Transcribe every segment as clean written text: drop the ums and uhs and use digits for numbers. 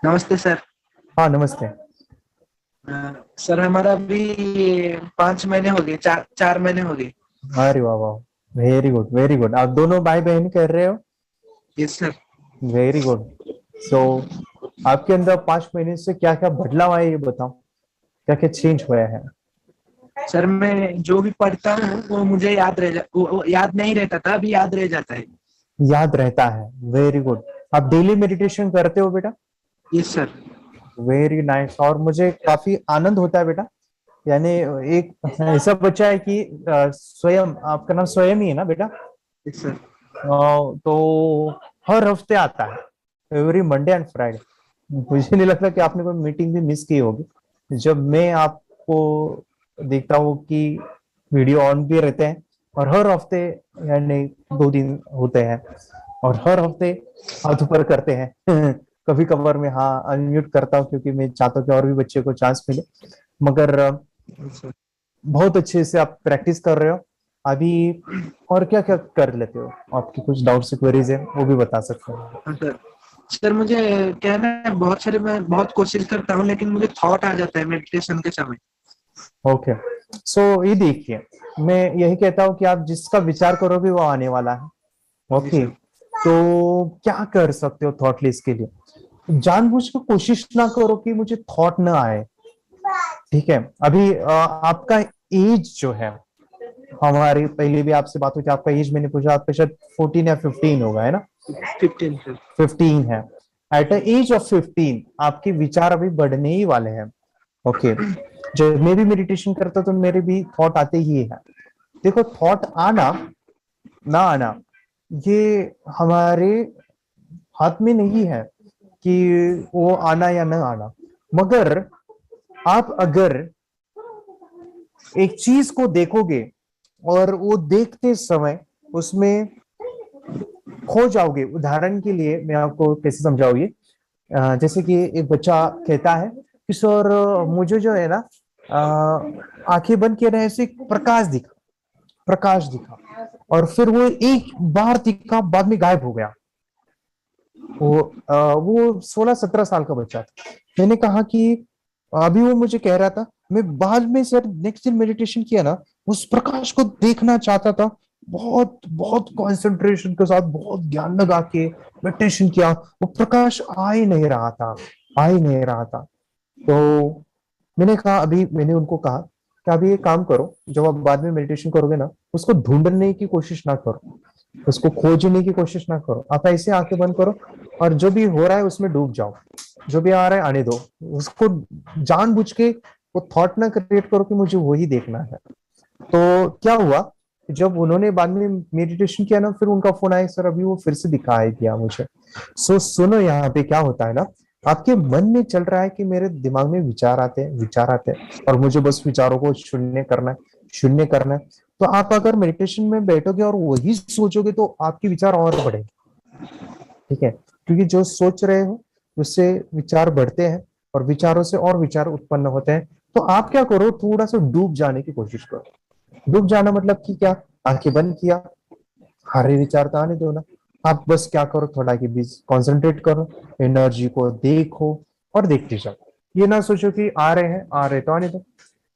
नमस्ते सर। हाँ, नमस्ते। सर हमारा अभी 5 महीने हो गए, 4 महीने हो गए। अरे वाह वाह, वेरी गुड वेरी गुड। आप दोनों भाई बहन कर रहे हो? Yes sir. Very good. So आपके अंदर 5 महीने से क्या क्या बदलाव आया, ये बताओ। क्या क्या चेंज हुआ है? सर मैं जो भी पढ़ता हूँ वो मुझे वो याद नहीं रहता था, अभी याद रह जाता है। याद रहता है। Very good. आप डेली मेडिटेशन करते हो बेटा? Yes sir. Very nice. और मुझे काफी आनंद होता है बेटा। यानी एक ऐसा बच्चा है कि स्वयं, आपका नाम स्वयं ही है ना बेटा? Yes sir. तो हर हफ्ते आता है, एवरी मंडे एंड फ्राइडे। मुझे नहीं लगता कि आपने कोई मीटिंग भी मिस की होगी। जब मैं आपको देखता हूँ कि वीडियो ऑन भी रहते हैं, और हर हफ्ते, यानी 2 दिन होते हैं, और हर हफ्ते हाथ ऊपर करते हैं। कभी कभार मैं हाँ अनम्यूट करता हूँ, क्योंकि मैं चाहता हूँ कि और भी बच्चे को चांस मिले। मगर यस सर। बहुत अच्छे से आप प्रैक्टिस कर रहे हो अभी। और क्या क्या कर लेते हो? आपकी कुछ डाउट्स क्वेरीज है वो भी बता सकते हो। हाँ सर। सर मुझे क्या है ना, मैं बहुत कोशिश करता हूँ लेकिन मुझे थॉट आ जाता है मेडिटेशन के समय। ओके। सो ये देखिए, मैं यही कहता हूँ कि आप जिसका विचार करोगे वो आने वाला है। जी ओके। सर। तो क्या कर सकते हो थॉट लिस्ट के लिए? जानबूझ के कोशिश ना करो कि मुझे थॉट ना आए। ठीक है? अभी आपका एज जो है, हमारी पहले भी आपसे बात हुई थी, आपका एज मैंने पूछा, आपका शायद 14 या 15 होगा, है ना? 15 सर। 15 है। एट द एज ऑफ 15 आपके विचार अभी बढ़ने ही वाले हैं। ओके। जब मैं भी मेडिटेशन करता तो मेरे भी थॉट आते ही है। देखो, थॉट आना ना आना, ये हमारे हाथ में नहीं है कि वो आना या ना आना। मगर आप अगर एक चीज को देखोगे, और वो देखते समय उसमें खो जाओगे। उदाहरण के लिए मैं आपको कैसे समझाऊँ ये। जैसे कि एक बच्चा कहता है कि सर, मुझे जो है ना, आंखें बंद किए रहे, ऐसे एक प्रकाश दिखा, और फिर वो एक बार दिखा, बाद में गायब हो गया। वो 16-17 साल का बच्चा था। मैंने कहा कि अभी वो मुझे कह रहा था, मैं बाद में सर नेक्स्ट दिन मेडिटेशन किया ना, उस प्रकाश को देखना चाहता था। बहुत बहुत कंसंट्रेशन के साथ, बहुत ध्यान लगा के मेडिटेशन किया। वो प्रकाश आ ही नहीं रहा था, आ ही नहीं रहा था। तो मैंने उनको कहा कि अभी एक काम करो, जब आप बाद में मेडिटेशन करोगे ना, उसको ढूंढने की कोशिश ना करो, उसको खोजने की कोशिश ना करो। आप ऐसे आंखें बंद करो, और जो भी हो रहा है उसमें डूब जाओ। जो भी आ रहा है आने दो। उसको जानबूझ के वो थॉट ना क्रिएट करो कि मुझे वही देखना है। तो क्या हुआ, जब उन्होंने बाद में मेडिटेशन किया ना, फिर उनका फोन आया, सर अभी वो फिर से दिखाई दिया मुझे। सुनो, यहाँ पे क्या होता है ना, आपके मन में चल रहा है कि मेरे दिमाग में विचार आते हैं, विचार आते हैं, और मुझे बस विचारों को शून्य करना है, शून्य करना है। तो आप अगर मेडिटेशन में बैठोगे और वही सोचोगे, तो आपके विचार और बढ़ेंगे। ठीक है? क्योंकि जो सोच रहे हो उससे विचार बढ़ते हैं, और विचारों से और विचार उत्पन्न होते हैं। तो आप क्या करो, थोड़ा सा डूब जाने की कोशिश करो। डूब जाना मतलब कि क्या? आंखें बंद किया, हरे विचार तो आने दो ना। आप बस क्या करो, थोड़ा के बीच कंसंट्रेट करो, एनर्जी को देखो, और देखते जाओ। ये ना सोचो कि आ रहे हैं, आ रहे तो आने दो,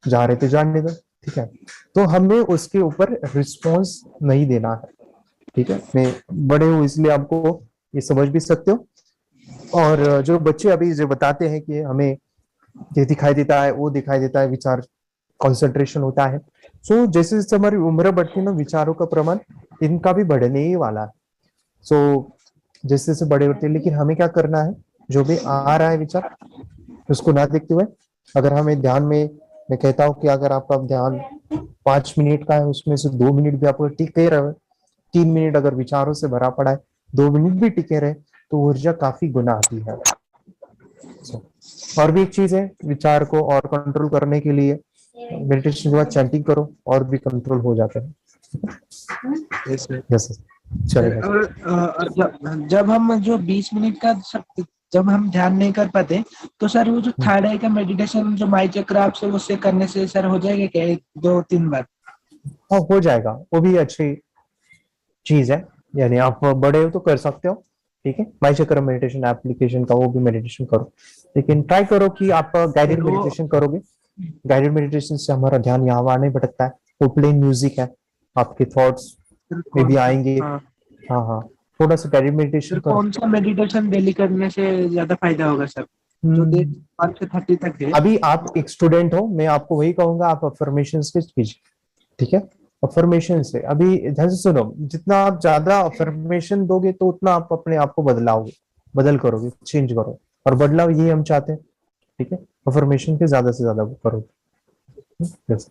जा रहे तो जाने दो। ठीक है? तो हमें उसके ऊपर रिस्पॉन्स नहीं देना है। ठीक है? मैं बड़े हूँ इसलिए आपको ये समझ भी सकते हो। और जो बच्चे अभी जो बताते हैं कि हमें ये दिखाई देता है, वो दिखाई देता है, विचार कंसंट्रेशन होता है। सो जैसे जैसे हमारी उम्र बढ़ती है ना, विचारों का प्रमाण इनका भी बढ़ने ही वाला है। सो जैसे जैसे बड़े होते हैं, लेकिन हमें क्या करना है, जो भी आ रहा है विचार, उसको ना देखते हुए, अगर हमें ध्यान में, मैं कहता हूँ कि अगर आपका ध्यान 5 मिनट का है, उसमें से 2 मिनट भी आपको टिके रहे, 3 मिनट अगर विचारों से भरा पड़ा है, 2 मिनट भी टिके रहे, तो ऊर्जा काफी गुना आती है। So, और भी एक चीज है, विचार को और कंट्रोल करने के लिए मेडिटेशन के बाद चैंटिंग करो, और भी कंट्रोल हो जाता है। Yes sir. यस। सर चलेगा। और जब हम जो 20 मिनट का जब हम ध्यान नहीं कर पाते, तो सर वो जो थर्ड आई का मेडिटेशन जो माई चक्र आपसे उससे करने से सर हो जाएगा क्या, 1 2 3 बार? हाँ, हो जाएगा, वो भी अच्छी चीज है। यानी आप बड़े हो तो कर सकते हो, ठीक है, माई चक्र मेडिटेशन एप्लीकेशन का वो भी मेडिटेशन करो, लेकिन ट्राई करो कि आप गाइडेड फिर वो मेडिटेशन करोगे। गाइडेड मेडिटेशन से हमारा ध्यान यहाँ वहां नहीं भटकता है, वो प्लेन म्यूजिक है, आपके थॉट्स फिर में भी कौन सा, आएंगे। हाँ, हाँ हाँ, थोड़ा सा गाइडेड मेडिटेशन फिर करो। कौन सा मेडिटेशन डेली करने से ज्यादा फायदा होगा सर? जो देर हम्म, 1 से 30 तक है। अभी आप एक स्टूडेंट हो, मैं आपको वही कहूंगा, आप अफर्मेशन के कीजिए, ठीक है। अफर्मेशन से अभी ध्यान से सुनो, जितना आप ज्यादा अफर्मेशन दोगे तो उतना आप अपने आप को बदलाओगे, बदल करोगे, चेंज करो, और बदलाव यही हम चाहते हैं, ठीक है। अफर्मेशन के ज्यादा से ज्यादा करो। बस,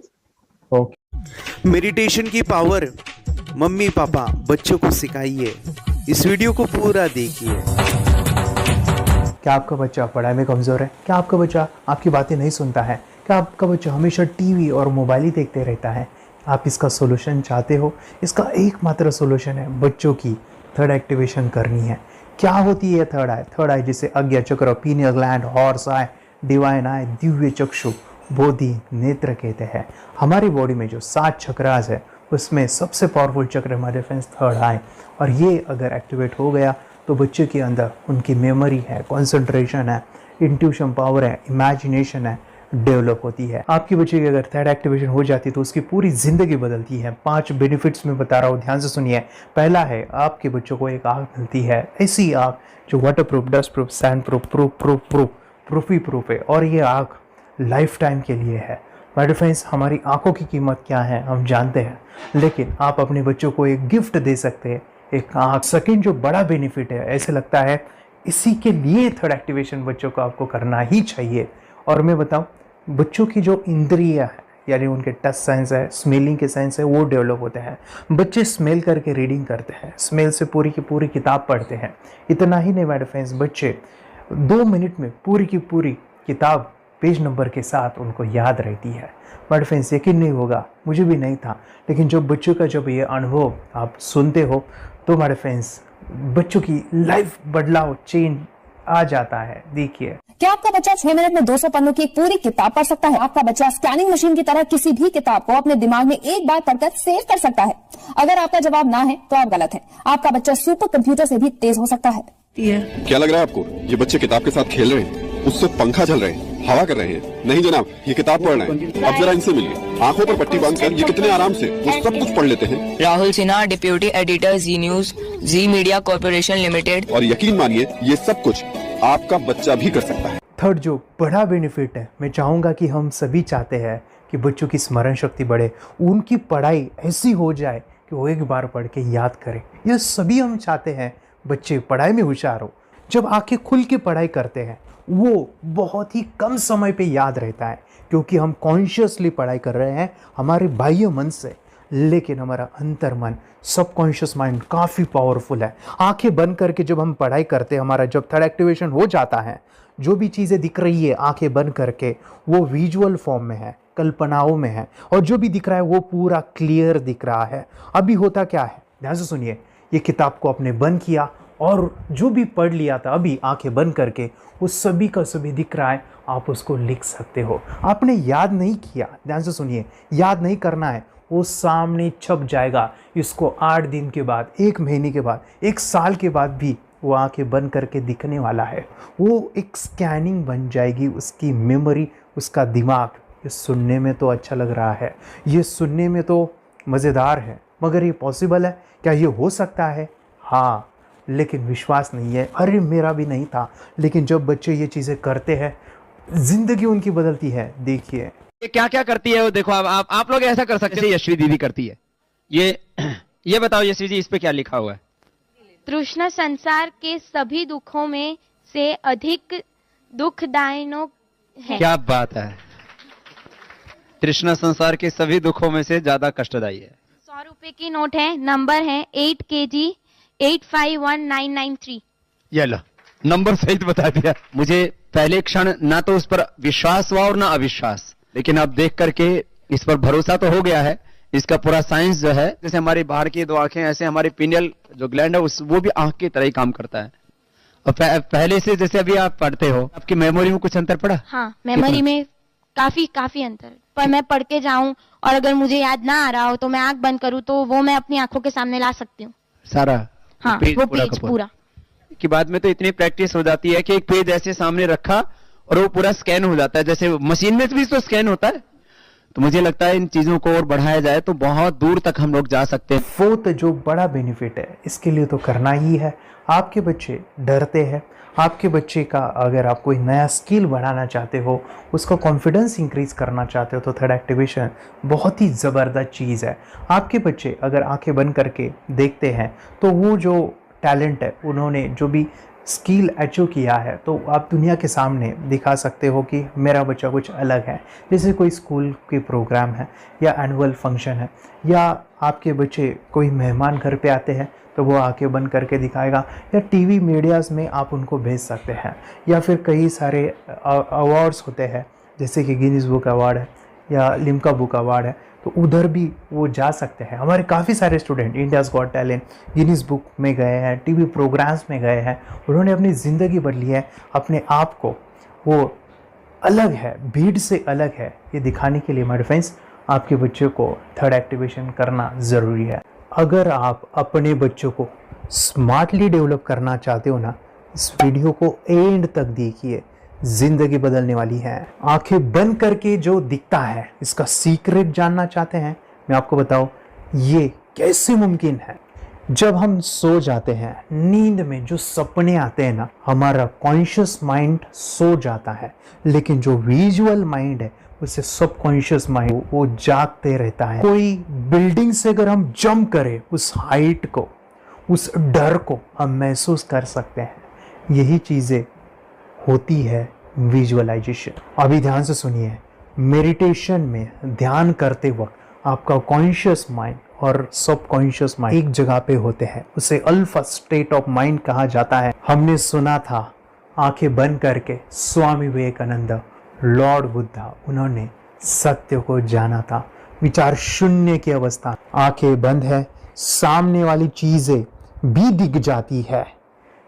ओके। मेडिटेशन की पावर मम्मी पापा बच्चों को सिखाइए। इस वीडियो को पूरा देखिए। क्या आपका बच्चा पढ़ाई में कमजोर है? क्या आपका बच्चा आपकी बातें नहीं सुनता है? क्या आपका बच्चा हमेशा टीवी और मोबाइल ही देखते रहता है? आप इसका सोल्यूशन चाहते हो? इसका एकमात्र सोल्यूशन है बच्चों की थर्ड एक्टिवेशन करनी है। क्या होती है थर्ड आई? थर्ड आई जिसे Ajna chakra, pineal gland, horse eye, divine eye, दिव्य चक्षु, बोधि नेत्र कहते हैं। हमारी बॉडी में जो 7 चक्रास है उसमें सबसे पावरफुल चक्र हमारे फ्रेंड्स थर्ड आई, और ये अगर एक्टिवेट हो गया तो बच्चे के अंदर उनकी मेमोरी है, कंसंट्रेशन है, इंट्यूशन पावर है, इमेजिनेशन है, डेवलप होती है। आपकी बच्चे की अगर थर्ड एक्टिवेशन हो जाती है तो उसकी पूरी जिंदगी बदलती है। 5 बेनिफिट्स में बता रहा हूँ, ध्यान से सुनिए। पहला है, आपके बच्चों को एक आँख मिलती है, ऐसी आँख जो waterproof, dustproof, sandproof, proof ही प्रूफ है, और ये आँख लाइफ टाइम के लिए है। माय फ्रेंड्स, हमारी आंखों की कीमत क्या है हम जानते हैं, लेकिन आप अपने बच्चों को एक गिफ्ट दे सकते हैं, एक आँख। सेकंड जो बड़ा बेनिफिट है, ऐसे लगता है इसी के लिए थर्ड एक्टिवेशन बच्चों को आपको करना ही चाहिए। और मैं बताऊं, बच्चों की जो इंद्रियां है, यानी उनके टच सेंस है, स्मेलिंग के सेंस है, वो डेवलप होते हैं। बच्चे स्मेल करके रीडिंग करते हैं, स्मेल से पूरी की पूरी किताब पढ़ते हैं। इतना ही नहीं माय फ्रेंड्स, बच्चे 2 मिनट में पूरी की पूरी किताब पेज नंबर के साथ उनको याद रहती है। बट फ्रेंड्स, यकीन नहीं होगा, मुझे भी नहीं था, लेकिन जब बच्चों का जब ये अनुभव आप सुनते हो तो हमारे फ्रेंड्स बच्चों की लाइफ बदलाव, चेंज आ जाता है। देखिए, क्या आपका बच्चा 6 मिनट में 200 पन्नों की एक पूरी किताब पढ़ सकता है? आपका बच्चा स्कैनिंग मशीन की तरह किसी भी किताब को अपने दिमाग में एक बार पढ़कर सेव कर सकता है? अगर आपका जवाब ना है तो आप गलत हैं। आपका बच्चा सुपर कंप्यूटर से भी तेज हो सकता है। क्या लग रहा है आपको ये बच्चे किताब के साथ खेल रहे हैं, उससे पंखा चल रहे हैं, हवा कर रहे हैं? नहीं जनाब, ये किताब पढ़ रहे हैं। अब जरा इनसे मिलिए, आंखों पर पट्टी बांधकर ये कितने आराम से वो सब कुछ पढ़ लेते हैं। राहुल सिन्हा, डिप्यूटी एडिटर, जी न्यूज, जी मीडिया कॉर्पोरेशन लिमिटेड। और यकीन मानिए, ये सब कुछ आपका बच्चा भी कर सकता है। थर्ड जो बड़ा बेनिफिट है, मैं चाहूँगा कि हम सभी चाहते हैं कि बच्चों की स्मरण शक्ति बढ़े, उनकी पढ़ाई ऐसी हो जाए कि वो एक बार पढ़ के याद करें। ये सभी हम चाहते हैं, बच्चे पढ़ाई में होशियार हो। जब आंखें खुल के पढ़ाई करते हैं वो बहुत ही कम समय पे याद रहता है, क्योंकि हम कॉन्शियसली पढ़ाई कर रहे हैं हमारे बाह्य मन से, लेकिन हमारा अंतर मन, सबकॉन्शियस माइंड काफ़ी पावरफुल है। आंखें बंद करके जब हम पढ़ाई करते हैं, हमारा जब थर्ड एक्टिवेशन हो जाता है, जो भी चीज़ें दिख रही है आंखें बंद करके, वो विजुअल फॉर्म में है, कल्पनाओं में है, और जो भी दिख रहा है वो पूरा क्लियर दिख रहा है। अभी होता क्या है, ध्यान से सुनिए। ये किताब को आपने बंद किया और जो भी पढ़ लिया था अभी आंखें बंद करके, वो सभी का सभी दिख रहा है, आप उसको लिख सकते हो। आपने याद नहीं किया, ध्यान से सुनिए, याद नहीं करना है, वो सामने छप जाएगा। इसको 8 दिन के बाद, 1 महीने के बाद, 1 साल के बाद भी वो आंखें बंद करके दिखने वाला है। वो एक स्कैनिंग बन जाएगी उसकी मेमोरी, उसका दिमाग। ये सुनने में तो अच्छा लग रहा है, ये सुनने में तो मज़ेदार है, मगर ये पॉसिबल है क्या? ये हो सकता है, हाँ, लेकिन विश्वास नहीं है। अरे मेरा भी नहीं था, लेकिन जब बच्चे ये चीज़ें करते हैं, जिंदगी उनकी बदलती है। देखिए ये क्या क्या करती है वो देखो। अब आप लोग ऐसा कर सकते हैं, यशवी दीदी करती है। ये बताओ यशवी जी, इस पे क्या लिखा हुआ है? तृष्णा संसार के सभी दुखों में से अधिक दुखदायक है। क्या बात है, तृष्णा संसार के सभी दुखों में से ज्यादा कष्टदायी है। 100 रुपए की नोट है, नंबर है 8 kg 851993। ये लो, नंबर सहित बता दिया। मुझे पहले क्षण ना तो उस पर विश्वास हुआ और ना अविश्वास, लेकिन अब देख करके इस पर भरोसा तो हो गया है। इसका पूरा साइंस जो है, जैसे हमारी बाहर की 2 आंखें, ऐसे हमारी पिनियल जो ग्लैंड है वो भी आंख की तरह ही काम करता है। और पहले से जैसे अभी आप पढ़ते हो, आपकी मेमोरी में कुछ अंतर पड़ा? हाँ, मेमोरी में काफी अंतर। पर मैं पढ़ के जाऊं और अगर मुझे याद ना आ रहा हो तो मैं आंख बंद करूं तो वो मैं अपनी आंखों के सामने ला सकती हूँ सारा? हाँ, वो पेज पूरा। के बाद में तो इतनी प्रैक्टिस हो जाती है कि एक पेज ऐसे सामने रखा और वो पूरा स्कैन हो जाता है, जैसे मशीन में भी तो स्कैन होता है। तो मुझे लगता है इन चीजों को और बढ़ाया जाए तो बहुत दूर तक हम लोग जा सकते हैं। फोर्थ जो बड़ा बेनिफिट है इसके लिए तो करना ही है। आपके बच्चे डरते हैं, आपके बच्चे का अगर आप कोई नया स्किल बढ़ाना चाहते हो, उसका कॉन्फिडेंस इंक्रीज करना चाहते हो, तो थर्ड एक्टिवेशन बहुत ही ज़बरदस्त चीज़ है। आपके बच्चे अगर आंखें बंद करके देखते हैं तो वो जो टैलेंट है, उन्होंने जो भी स्किल अचीव किया है, तो आप दुनिया के सामने दिखा सकते हो कि मेरा बच्चा कुछ अलग है। जैसे कोई स्कूल के प्रोग्राम है या एनुअल फंक्शन है, या आपके बच्चे कोई मेहमान घर पे आते हैं तो वो आंखें बंद करके दिखाएगा, या टीवी मीडियाज़ में आप उनको भेज सकते हैं, या फिर कई सारे अवार्ड्स होते हैं जैसे कि गिनीज बुक अवार्ड है या लिम्का बुक अवार्ड है, तो उधर भी वो जा सकते हैं। हमारे काफ़ी सारे student India's got talent, Guinness book में गए हैं, टीवी प्रोग्राम्स में गए हैं, उन्होंने अपनी ज़िंदगी बदली है, अपने आप को वो अलग है, भीड़ से अलग है, ये दिखाने के लिए माय फ्रेंड्स आपके बच्चों को थर्ड एक्टिवेशन करना ज़रूरी है। अगर आप अपने बच्चों को स्मार्टली डेवलप करना चाहते हो ना, इस वीडियो को एंड तक देखिए, जिंदगी बदलने वाली है। आंखें बंद करके जो दिखता है इसका सीक्रेट जानना चाहते हैं, मैं आपको बताऊं ये कैसे मुमकिन है। जब हम सो जाते हैं, नींद में जो सपने आते हैं ना, हमारा कॉन्शियस माइंड सो जाता है, लेकिन जो विजुअल माइंड है उसे सबकॉन्शियस माइंड वो जागते रहता है। कोई बिल्डिंग से अगर हम जंप करें, उस हाइट को, उस डर को हम महसूस कर सकते हैं। यही चीज़ें होती है विजुअलाइजेशन। अभी ध्यान से सुनिए, मेडिटेशन में ध्यान करते वक्त आपका कॉन्शियस माइंड और सबकॉन्शियस माइंड एक जगह पे होते हैं, उसे अल्फा स्टेट ऑफ माइंड कहा जाता है। हमने सुना था आंखें बंद करके स्वामी विवेकानंद, लॉर्ड बुद्धा, उन्होंने सत्य को जाना था। विचार शून्य की अवस्था, आंखें बंद है, सामने वाली चीजें भी दिख जाती है।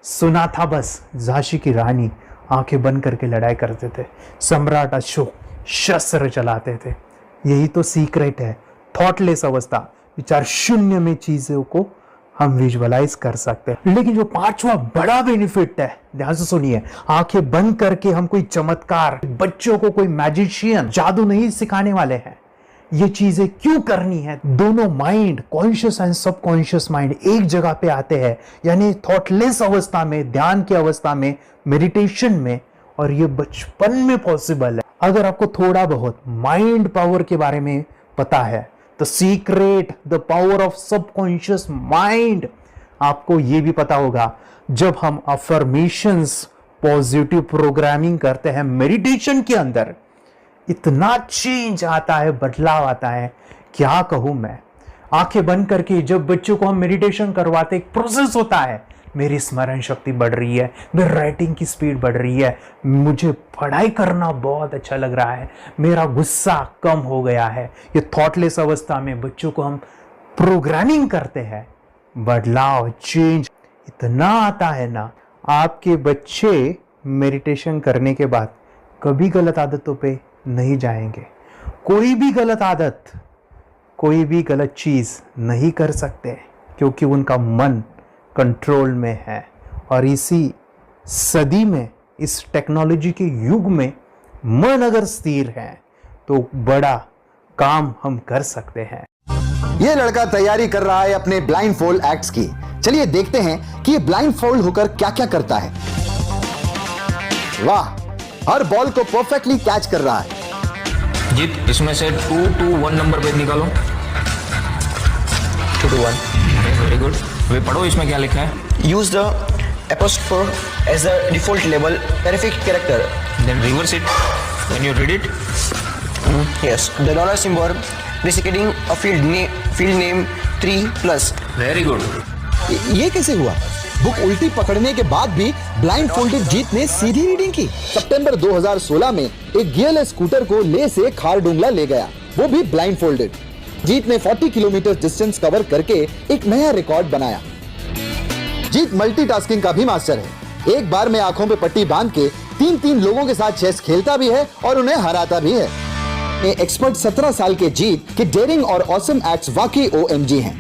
सुना था बस झांसी की रानी आंखें बंद करके लड़ाई करते थे, सम्राट अशोक शस्त्र चलाते थे। यही तो सीक्रेट है, थॉटलेस अवस्था, विचार शून्य में चीजों को हम विजुअलाइज कर सकते हैं। लेकिन जो पांचवा बड़ा बेनिफिट है, ध्यान से सुनिए, आंखें बंद करके हम कोई चमत्कार, बच्चों को कोई मैजिशियन जादू नहीं सिखाने वाले हैं। ये चीजें क्यों करनी है? दोनों mind, conscious and subconscious mind एक जगह पे आते हैं, यानी थॉटलेस अवस्था में, ध्यान की अवस्था में, मेडिटेशन में, और ये बचपन में पॉसिबल है। अगर आपको थोड़ा बहुत माइंड पावर के बारे में पता है, the secret, the power of subconscious mind, आपको ये भी पता होगा जब हम अफर्मेशंस, पॉजिटिव प्रोग्रामिंग करते हैं मेडिटेशन के अंदर, इतना चेंज आता है, बदलाव आता है, क्या कहूं मैं। आंखें बंद करके जब बच्चों को हम मेडिटेशन करवाते, एक प्रोसेस होता है, मेरी स्मरण शक्ति बढ़ रही है, मेरी राइटिंग की स्पीड बढ़ रही है, मुझे पढ़ाई करना बहुत अच्छा लग रहा है, मेरा गुस्सा कम हो गया है। ये थॉटलेस अवस्था में बच्चों को हम प्रोग्रामिंग करते हैं, बदलाव, चेंज इतना आता है ना। आपके बच्चे मेडिटेशन करने के बाद कभी गलत आदतों पे नहीं जाएंगे। कोई भी गलत आदत, कोई भी गलत चीज नहीं कर सकते, क्योंकि उनका मन कंट्रोल में है। और इसी सदी में, इस टेक्नोलॉजी के युग में, मन अगर स्थिर है तो बड़ा काम हम कर सकते हैं। ये लड़का तैयारी कर रहा है अपने ब्लाइंड फोल्ड एक्ट्स की। चलिए देखते हैं कि ये ब्लाइंड फोल्ड होकर क्या क्या करता है। वाह, हर बॉल को परफेक्टली कैच कर रहा है। जीत, इसमें से 221 नंबर पेज निकालो। 221, वेरी गुड। वे पढ़ो, इसमें क्या लिखा है? Use the apostrophe as a default label terrific character. Then reverse it when you read it. Yes, the dollar symbol designating a field name 3+. Very good. ये कैसे हुआ? बुक उल्टी पकड़ने के बाद भी ब्लाइंड फोल्डेड जीत ने सीधी रीडिंग की। सितंबर 2016 में एक गियरलेस स्कूटर को ले से खारडुंगला ले गया, वो भी ब्लाइंड फोल्डेड। जीत ने 40 किलोमीटर डिस्टेंस कवर करके एक नया रिकॉर्ड बनाया। जीत मल्टीटास्किंग का भी मास्टर है। एक बार में आंखों पे पट्टी बांध के 3-3 लोगों के साथ चेस खेलता भी है और उन्हें हराता भी है। एक्सपर्ट 17 साल के जीत के डेयरिंग और ऑसम एक्ट्स वाकई OMG हैं।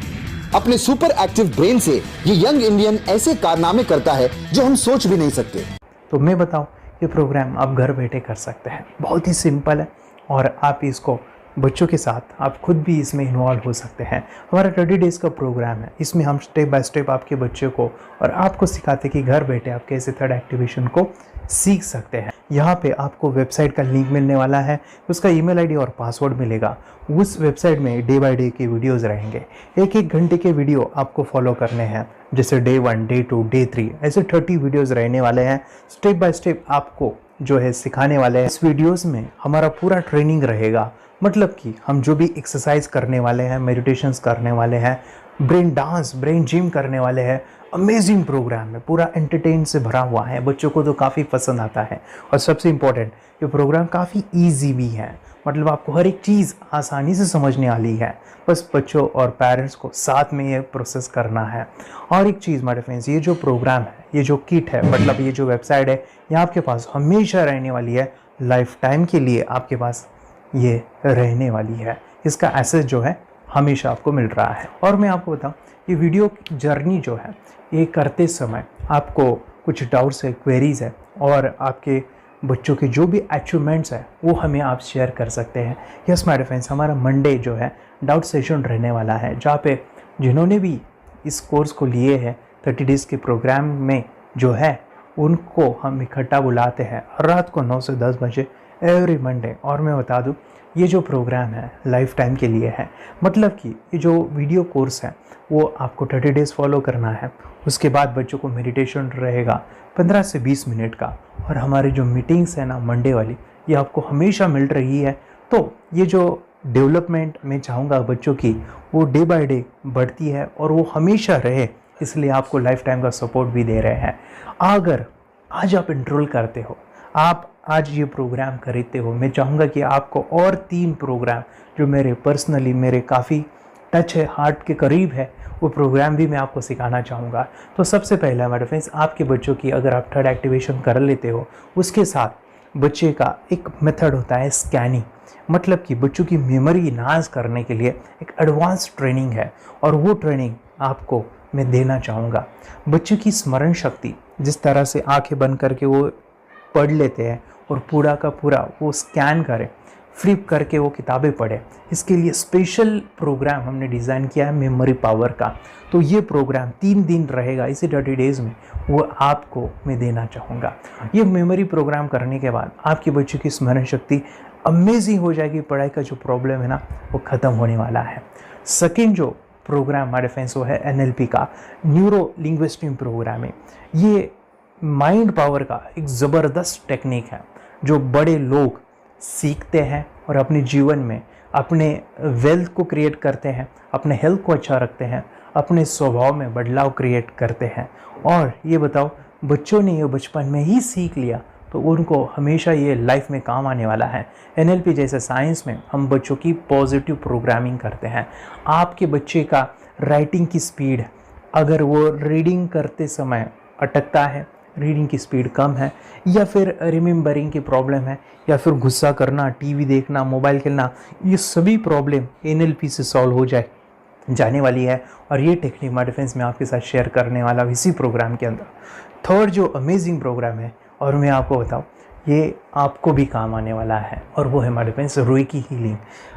अपने सुपर एक्टिव ब्रेन से ये यंग इंडियन ऐसे कारनामे करता है जो हम सोच भी नहीं सकते। तो मैं बताऊं, ये प्रोग्राम आप घर बैठे कर सकते हैं, बहुत ही सिंपल है और आप इसको बच्चों के साथ आप खुद भी इसमें इन्वॉल्व हो सकते हैं। हमारा 30 डेज़ का प्रोग्राम है, इसमें हम स्टेप बाय स्टेप आपके बच्चे को और आपको सिखाते हैं कि घर बैठे आप कैसे थर्ड एक्टिवेशन को सीख सकते हैं। यहाँ पे आपको वेबसाइट का लिंक मिलने वाला है, उसका ईमेल आईडी और पासवर्ड मिलेगा। उस वेबसाइट में डे बाय डे के वीडियोज़ रहेंगे, 1-1 घंटे के वीडियो आपको फॉलो करने हैं, जैसे डे 1, डे 2, डे 3 ऐसे 30 वीडियोज़ रहने वाले हैं। स्टेप बाय स्टेप आपको जो है सिखाने वाले हैं। इस वीडियोज़ में हमारा पूरा ट्रेनिंग रहेगा, मतलब कि हम जो भी एक्सरसाइज करने वाले हैं, मेडिटेशंस करने वाले हैं, ब्रेन डांस, ब्रेन जिम करने वाले हैं। अमेजिंग प्रोग्राम है, पूरा एंटरटेन से भरा हुआ है, बच्चों को तो काफ़ी पसंद आता है। और सबसे इम्पोर्टेंट, ये प्रोग्राम काफ़ी ईजी भी है, मतलब आपको हर एक चीज़ आसानी से समझने वाली है। बस बच्चों और पेरेंट्स को साथ में ये प्रोसेस करना है। और एक चीज़ मेरे फ्रेंड्स, ये जो प्रोग्राम है, ये जो किट है, मतलब ये जो वेबसाइट है, ये आपके पास हमेशा रहने वाली है, लाइफ टाइम के लिए आपके पास ये रहने वाली है। इसका एक्सेस जो है हमेशा आपको मिल रहा है। और मैं आपको बताऊं, ये वीडियो जर्नी जो है, ये करते समय आपको कुछ डाउट्स है, क्वेरीज़ है और आपके बच्चों के जो भी अचीवमेंट्स है वो हमें आप शेयर कर सकते हैं। यस माय फ्रेंड्स, हमारा मंडे जो है डाउट सेशन रहने वाला है, जहाँ पे जिन्होंने भी इस कोर्स को लिए हैं 30 डेज़ के प्रोग्राम में जो है, उनको हम इकट्ठा बुलाते हैं रात को 9 से 10 बजे एवरी मंडे। और मैं बता दूं, ये जो प्रोग्राम है लाइफ टाइम के लिए है, मतलब कि ये जो वीडियो कोर्स है वो आपको 30 डेज़ फॉलो करना है। उसके बाद बच्चों को मेडिटेशन रहेगा 15 से 20 मिनट का, और हमारी जो मीटिंग्स है ना मंडे वाली, ये आपको हमेशा मिल रही है। तो ये जो डेवलपमेंट मैं चाहूँगा बच्चों की, वो डे बाय डे बढ़ती है और वो हमेशा रहे, इसलिए आपको लाइफ टाइम का सपोर्ट भी दे रहे हैं। अगर आज आप एनरोल करते हो, आप आज ये प्रोग्राम खरीदते हो, मैं चाहूँगा कि आपको और 3 प्रोग्राम जो मेरे पर्सनली मेरे काफ़ी टच है, हार्ट के करीब है, वो प्रोग्राम भी मैं आपको सिखाना चाहूँगा। तो सबसे पहला मेरे फ्रेंड्स, आपके बच्चों की अगर आप थर्ड एक्टिवेशन कर लेते हो, उसके साथ बच्चे का एक मेथड होता है स्कैनिंग, मतलब कि बच्चों की मेमोरी इन्हांस करने के लिए एक एडवांस ट्रेनिंग है, और वो ट्रेनिंग आपको मैं देना चाहूँगा। बच्चों की स्मरण शक्ति, जिस तरह से आंखें बंद करके वो पढ़ लेते हैं और पूरा का पूरा वो स्कैन करें, फ्लिप करके वो किताबें पढ़े, इसके लिए स्पेशल प्रोग्राम हमने डिज़ाइन किया है मेमोरी पावर का। तो ये प्रोग्राम 3 दिन रहेगा, इसी 30 डेज़ में वो आपको मैं देना चाहूँगा। ये मेमोरी प्रोग्राम करने के बाद आपके बच्चों की स्मरण शक्ति अमेजिंग हो जाएगी, पढ़ाई का जो प्रॉब्लम है ना वो ख़त्म होने वाला है। सेकेंड जो प्रोग्राम हमारे फ्रेंड्स वो है NLP का, न्यूरो लिंग्विस्टिक प्रोग्राम है। ये माइंड पावर का एक ज़बरदस्त टेक्निक है जो बड़े लोग सीखते हैं और अपने जीवन में अपने वेल्थ को क्रिएट करते हैं, अपने हेल्थ को अच्छा रखते हैं, अपने स्वभाव में बदलाव क्रिएट करते हैं। और ये बताओ, बच्चों ने ये बचपन में ही सीख लिया तो उनको हमेशा ये लाइफ में काम आने वाला है। NLP जैसे साइंस में हम बच्चों की पॉजिटिव प्रोग्रामिंग करते हैं। आपके बच्चे का राइटिंग की स्पीड, अगर वो रीडिंग करते समय अटकता है, रीडिंग की स्पीड कम है, या फिर रिमेंबरिंग की प्रॉब्लम है, या फिर गुस्सा करना, टीवी देखना, मोबाइल खेलना, ये सभी प्रॉब्लम NLP से सॉल्व हो जाने वाली है। और ये टेक्निक माय फ्रेंड्स मैं आपके साथ शेयर करने वाला हूँ इसी प्रोग्राम के अंदर। थर्ड जो अमेजिंग प्रोग्राम है, और मैं आपको बताऊँ, ये आपको भी काम आने वाला है, और वो है हमारे फ्रेंड्स रुई की हीलिंग।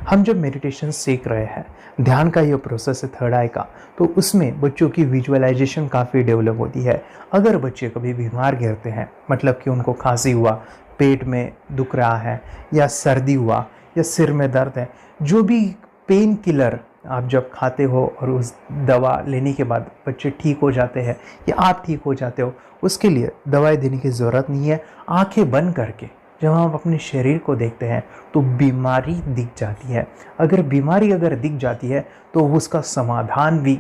हम जब मेडिटेशन सीख रहे हैं, ध्यान का ये प्रोसेस है थर्ड आई का, तो उसमें बच्चों की विजुअलाइजेशन काफ़ी डेवलप होती है। अगर बच्चे कभी बीमार गिरते हैं, मतलब कि उनको खांसी हुआ, पेट में दुख रहा है, या सर्दी हुआ, या सिर में दर्द है, जो भी पेन किलर आप जब खाते हो और उस दवा लेने के बाद बच्चे ठीक हो जाते हैं या आप ठीक हो जाते हो, उसके लिए दवाई देने की ज़रूरत नहीं है। आंखें बंद करके जब हम अपने शरीर को देखते हैं तो बीमारी दिख जाती है। अगर बीमारी दिख जाती है तो उसका समाधान भी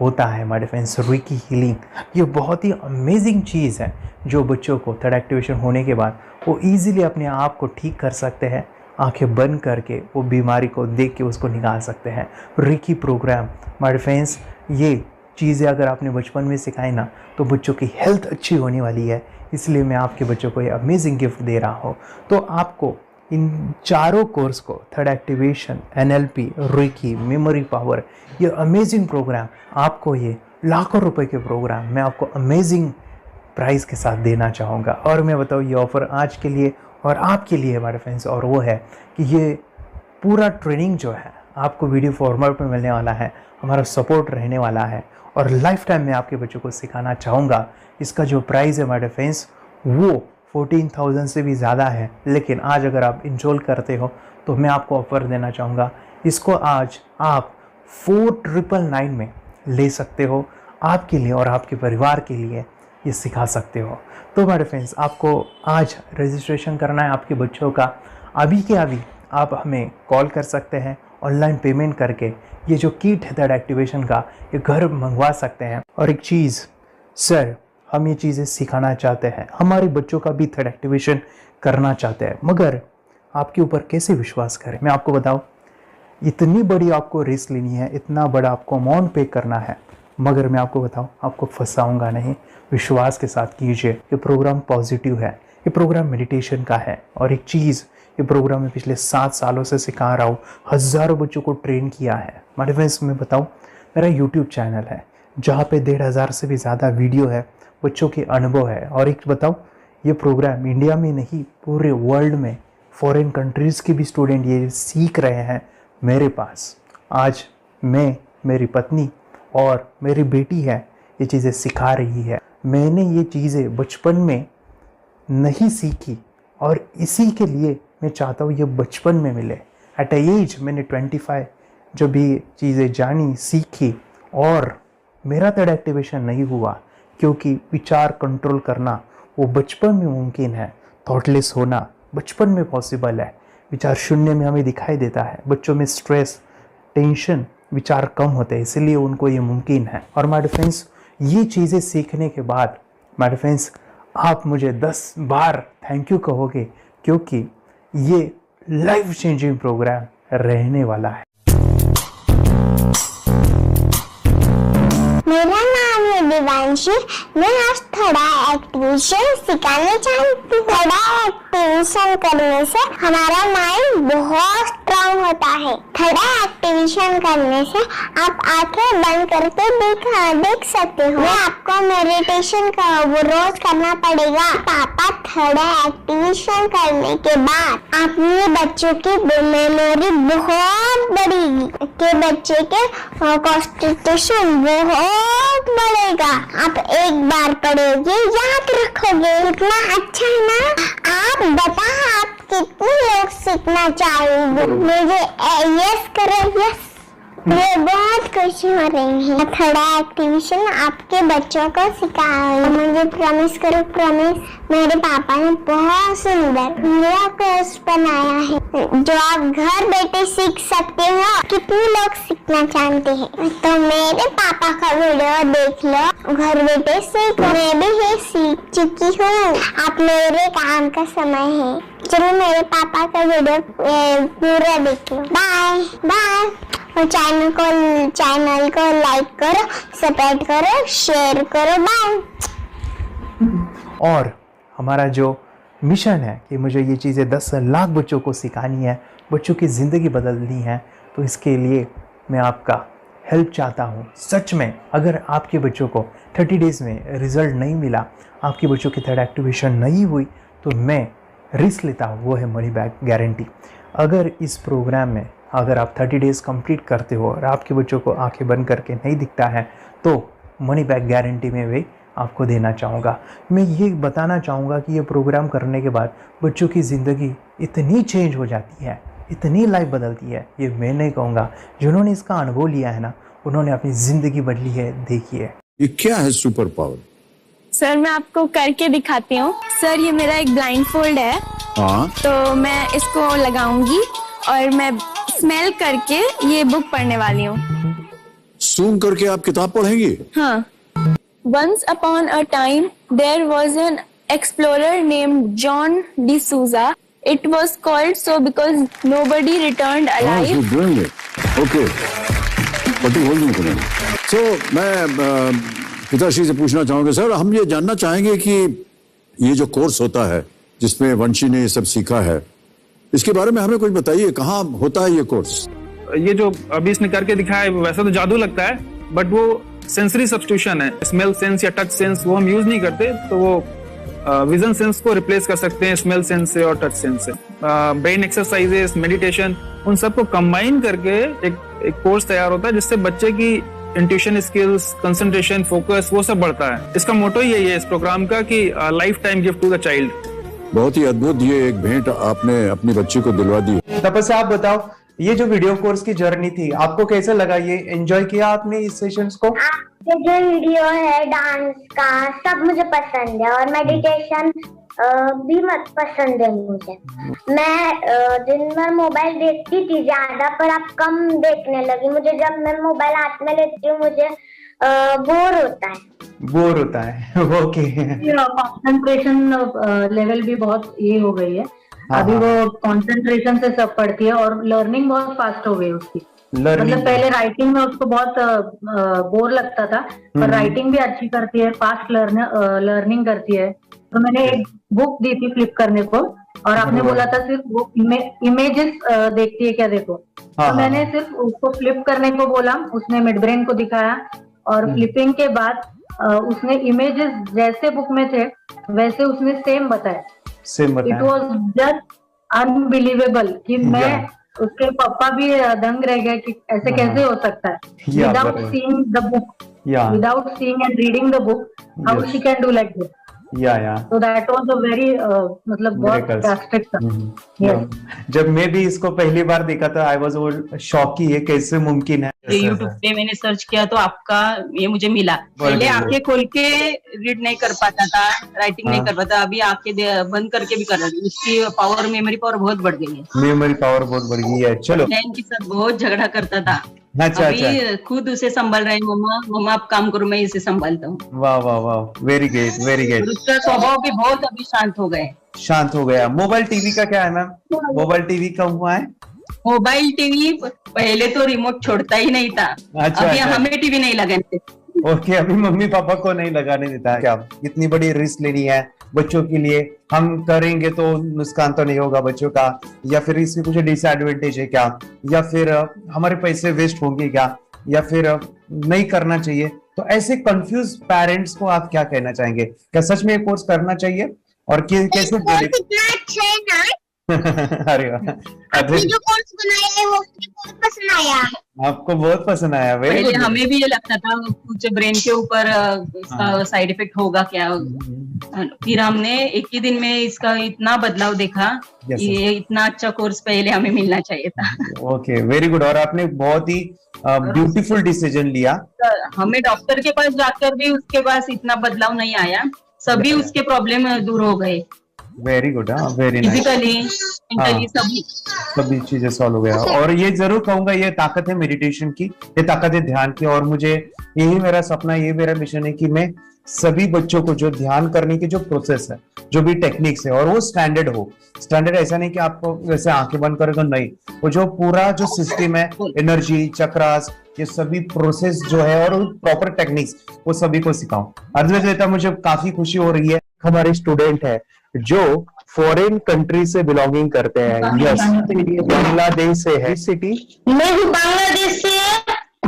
होता है। हमारे फ्रेंड्स, रुई की हीलिंग ये बहुत ही अमेजिंग चीज़ है जो बच्चों को थर्ड एक्टिवेशन होने के बाद वो ईज़िली अपने आप को ठीक कर सकते हैं। आंखें बंद करके वो बीमारी को देख के उसको निकाल सकते हैं। रिकी प्रोग्राम हमारे फ्रेंड्स, ये चीज़ें अगर आपने बचपन में सिखाई ना तो बच्चों की हेल्थ अच्छी होने वाली है। इसलिए मैं आपके बच्चों को ये अमेजिंग गिफ्ट दे रहा हूँ। तो आपको इन चारों कोर्स को, third activation, NLP, reiki, memory power, ये अमेजिंग प्रोग्राम आपको, ये लाखों रुपए के प्रोग्राम मैं आपको अमेजिंग प्राइस के साथ देना चाहूँगा। और मैं बताऊँ ये ऑफ़र आज के लिए और आपके लिए हमारे फ्रेंड्स, और वो है कि ये पूरा ट्रेनिंग जो है आपको वीडियो फॉर्मेट में मिलने वाला है, हमारा सपोर्ट रहने वाला है और लाइफ टाइम में आपके बच्चों को सिखाना चाहूँगा। इसका जो प्राइस है हमारे फ्रेंड्स वो 14,000 से भी ज़्यादा है, लेकिन आज अगर आप इंजॉल करते हो तो मैं आपको ऑफ़र देना चाहूँगा, इसको आज आप 4,999 में ले सकते हो। आपके लिए और आपके परिवार के लिए ये सिखा सकते हो। तो हमारे फ्रेंड्स, आपको आज रजिस्ट्रेशन करना है आपके बच्चों का। अभी के अभी आप हमें कॉल कर सकते हैं, ऑनलाइन पेमेंट करके ये जो किट है थर्ड एक्टिवेशन का, ये घर मंगवा सकते हैं। और एक चीज़ सर, हम ये चीज़ें सिखाना चाहते हैं, हमारे बच्चों का भी थर्ड एक्टिवेशन करना चाहते हैं, मगर आपके ऊपर कैसे विश्वास करें? मैं आपको बताऊं, इतनी बड़ी आपको रिस्क लेनी है, इतना बड़ा आपको अमाउंट पे करना है, मगर मैं आपको बताऊं, आपको फंसाऊंगा नहीं। विश्वास के साथ कीजिए। ये प्रोग्राम पॉजिटिव है, ये प्रोग्राम मेडिटेशन का है। और एक चीज़, ये प्रोग्राम मैं पिछले 7 सालों से सिखा रहा हूँ, हज़ारों बच्चों को ट्रेन किया है। हमारे फ्रेंड्स, मैं बताऊँ, मेरा यूट्यूब चैनल है जहाँ पे 1,500 से भी ज़्यादा वीडियो है, बच्चों के अनुभव है। और एक बताऊँ, ये प्रोग्राम इंडिया में नहीं, पूरे वर्ल्ड में फॉरेन कंट्रीज़ के भी स्टूडेंट ये सीख रहे हैं मेरे पास। आज मैं, मेरी पत्नी और मेरी बेटी है, ये चीज़ें सिखा रही है। मैंने ये चीज़ें बचपन में नहीं सीखी और इसी के लिए मैं चाहता हूँ ये बचपन में मिले। एट ए एज मैंने 25 जो भी चीज़ें जानी, सीखी, और मेरा थर्ड एक्टिवेशन नहीं हुआ क्योंकि विचार कंट्रोल करना वो बचपन में मुमकिन है। थॉटलेस होना बचपन में पॉसिबल है। विचार शून्य में हमें दिखाई देता है। बच्चों में स्ट्रेस, टेंशन, विचार कम होते हैं, इसलिए उनको ये मुमकिन है। और माय फ्रेंड्स, ये चीज़ें सीखने के बाद माय फ्रेंड्स, आप मुझे 10 बार थैंक यू कहोगे, क्योंकि ये लाइफ चेंजिंग प्रोग्राम रहने वाला है। मेरा नाम है दिवांशी। मैं आज थोड़ा एक्टिवेशन सिखाना चाहती हूँ। थोड़ा एक्टिवेशन करने से हमारा माइंड बहुत स्ट्रांग होता है। थोड़ा एक्टिवेशन करने से आप आंखें बंद करके देख सकते हो। मैं आपको मेडिटेशन का वो रोज करना पड़ेगा। पापा, थोड़ा एक्टिवेशन करने के बाद अपने बच्चों की मेमोरी बहुत बढ़ेगी, के बच्चे के कॉन्सेंट्रेशन बहुत बढ़ेगा। आप एक बार पढ़ोगे, याद रखोगे, इतना अच्छा है ना। आप बताओ, आप कितने लोग सीखना चाहोगे? मुझे यस करो, यस। मुझे बहुत खुशी हो रही है। थोड़ा एक्टिवेशन आपके बच्चों को सिखाओ। मुझे प्रॉमिस करो, प्रॉमिस। मेरे पापा ने बहुत सुंदर मेरा कोर्स बनाया है जो आप घर बैठे सीख सकते हो। कितने लोग सीखना चाहते हैं तो मेरे पापा का वीडियो देख लो, घर बैठे सीख। मैं भी ये सीख चुकी हूँ। आप मेरे काम का समय है। चलो मेरे पापा का वीडियो पूरा देख लो। Bye bye. और चैनल को लाइक करो, सपोर्ट करो, शेयर करो। बाय। और हमारा जो मिशन है कि मुझे ये चीज़ें 10 लाख बच्चों को सिखानी है, बच्चों की ज़िंदगी बदलनी है, तो इसके लिए मैं आपका हेल्प चाहता हूँ। सच में अगर आपके बच्चों को 30 डेज़ में रिज़ल्ट नहीं मिला, आपके बच्चों की थर्ड एक्टिवेशन नहीं हुई, तो मैं रिस्क लेता हूँ, वो है मनी बैक गारंटी। अगर इस प्रोग्राम में अगर आप 30 डेज़ कंप्लीट करते हो और आपके बच्चों को आंखें बंद करके नहीं दिखता है, तो मनी बैक गारंटी में भी आपको देना चाहूँगा। मैं ये बताना चाहूँगा कि ये प्रोग्राम करने के बाद बच्चों की ज़िंदगी इतनी चेंज हो जाती है, इतनी लाइफ बदलती है, ये मैं नहीं कहूँगा। जिन्होंने इसका अनुभव लिया है ना, उन्होंने अपनी ज़िंदगी बदली है। देखिए ये क्या है सुपर पावर? सर, मैं आपको करके दिखाती हूँ। सर, ये मेरा एक ब्लाइंड फोल्ड है। हाँ, तो मैं इसको लगाऊंगी और मैं स्मेल करके ये बुक पढ़ने वाली हूँ। सूंघ करके आप किताब पढ़ेंगी? हाँ। Once upon a time, there was an explorer named John D'Souza. It was called so because nobody returned alive. you're doing it. Okay. What are you holding? So, मैं पिताश्री से पूछना चाहूँगा, सर, हम ये जानना चाहेंगे कि ये जो कोर्स होता है जिसमें वंशी ने ये सब सीखा है, इसके बारे में हमें कुछ बताइए, कहाँ होता है ये कोर्स? ये जो अभी इसने करके दिखाया है वैसा तो जादू लगता है, बट वो सेंसरी सब्स्टिट्यूशन है। स्मेल सेंस या टच सेंस वो हम यूज नहीं करते, तो वो विजन सेंस को रिप्लेस कर सकते हैं स्मेल सेंस से और टच सेंस से। ब्रेन एक्सरसाइजेस, मेडिटेशन, उन सबको कंबाइन करके एक कोर्स तैयार होता है जिससे बच्चे की इंट्यूशन स्किल्स, कंसंट्रेशन, फोकस वो सब बढ़ता है। इसका मोटो ही यही है इस प्रोग्राम का कि life time gift to the child. बहुत ही अद्भुत ये एक भेंट आपने अपनी बच्ची को दिलवा दी। तपस्या, आप बताओ, ये जो वीडियो कोर्स की जर्नी थी आपको कैसा लगा? ये एंजॉय किया आपने इस सेशंस को? ये जो वीडियो है डांस का सब मुझे पसंद है और मेडिटेशन भी मत पसंद है मुझे। मैं दिन भर मोबाइल देखती थी ज्यादा, पर अब कम देखने लगी। मुझे जब मैं मोबाइल हाथ में लेती हूँ मुझे बोर होता है। ओके। कंसंट्रेशन लेवल भी बहुत ये हो गई है। अभी वो कंसंट्रेशन से सब पढ़ती है और लर्निंग बहुत फास्ट हो गई उसकी। मतलब पहले राइटिंग में उसको बहुत बोर लगता था, पर राइटिंग भी अच्छी करती है, फास्ट लर्निंग करती है। तो मैंने एक बुक दी थी फ्लिप करने को और आपने बोला था सिर्फ वो इमेजेस देखती है क्या, देखो। तो मैंने सिर्फ उसको फ्लिप करने को बोला, उसने मिड ब्रेन को दिखाया और फ्लिपिंग के बाद उसने इमेजेस जैसे बुक में थे वैसे उसने सेम बताया। इट वॉज जस्ट अनबिलीवेबल कि मैं उसके पापा भी दंग रह गए कि ऐसे कैसे हो सकता है। Without seeing the book, without seeing and reading the book, how she can do like this. So that was a very मतलब बहुत ड्रास्टिक था। जब मैं भी इसको पहली बार देखा था आई वाज शॉक कि ये कैसे मुमकिन है। यूट्यूब पे मैंने सर्च किया तो आपका ये मुझे मिला। पहले आंखें खोल के रीड नहीं कर पाता था, राइटिंग नहीं कर पाता, अभी आंखें बंद करके भी कर रहा है। उसकी पावर, मेमोरी पावर बहुत बढ़ गई है। मेमोरी पावर बहुत बढ़ गई है। चलो, बहन के साथ बहुत झगड़ा करता था। अभी खुद उसे संभाल रहे हैं। मम्मा आप काम करो, मैं इसे संभालता हूँ। वाह वाह वाह, वेरी ग्रेट वेरी ग्रेट। उसका स्वभाव भी बहुत अभी शांत हो गया। मोबाइल टीवी का क्या है मैम? मोबाइल टीवी कब हुआ है? मोबाइल टीवी पहले तो रिमोट छोड़ता ही नहीं था। अभी हमें टीवी नहीं लगाने। ओके, अभी मम्मी पापा को नहीं लगाने देता है। क्या इतनी बड़ी रिस्क लेनी है बच्चों के लिए? हम करेंगे तो नुकसान तो नहीं होगा बच्चों का, या फिर इसमें कुछ डिसएडवांटेज है क्या, या फिर हमारे पैसे वेस्ट होंगे क्या, या फिर नहीं करना चाहिए? तो ऐसे कंफ्यूज पेरेंट्स को आप क्या कहना चाहेंगे? क्या सच में ये कोर्स करना चाहिए और कैसे? अरे आपने जो कोर्स बनाया है वो बहुत पसंद आया। आपको बहुत पसंद आया? पहले हमें भी ये लगता था कुछ ब्रेन के ऊपर इसका साइड इफेक्ट होगा क्या। फिर हमने एक ही दिन में इसका इतना बदलाव देखा। ये इतना अच्छा कोर्स पहले हमें मिलना चाहिए था। Okay, very good. और आपने बहुत ही ब्यूटीफुल डिसीजन लिया। हमें डॉक्टर के पास जाकर भी उसके पास इतना बदलाव नहीं आया, सभी उसके प्रॉब्लम दूर हो गए। Very good, very nice. Physically सभी चीजें सॉल्व हो गया। और ये जरूर कहूंगा, ये ताकत है मेडिटेशन की, ये ताकत है ध्यान की। और मुझे यही मेरा सपना, ये मेरा मिशन है कि मैं सभी बच्चों को जो ध्यान करने की जो प्रोसेस है, जो भी टेक्निक्स है, और वो स्टैंडर्ड हो। स्टैंडर्ड ऐसा नहीं कि आपको वैसे आंखें बंद करें तो नहीं, वो जो पूरा जो सिस्टम है, एनर्जी, चक्रास, ये सभी प्रोसेस जो है और प्रॉपर टेक्निक्स, वो सभी को सिखाऊं। अर्जुन, मुझे काफी खुशी हो रही है। हमारे स्टूडेंट है जो फॉरेन कंट्री से बिलोंगिंग करते हैं। यस, बांग्लादेश से है। सिटी मैं भी बांग्लादेश से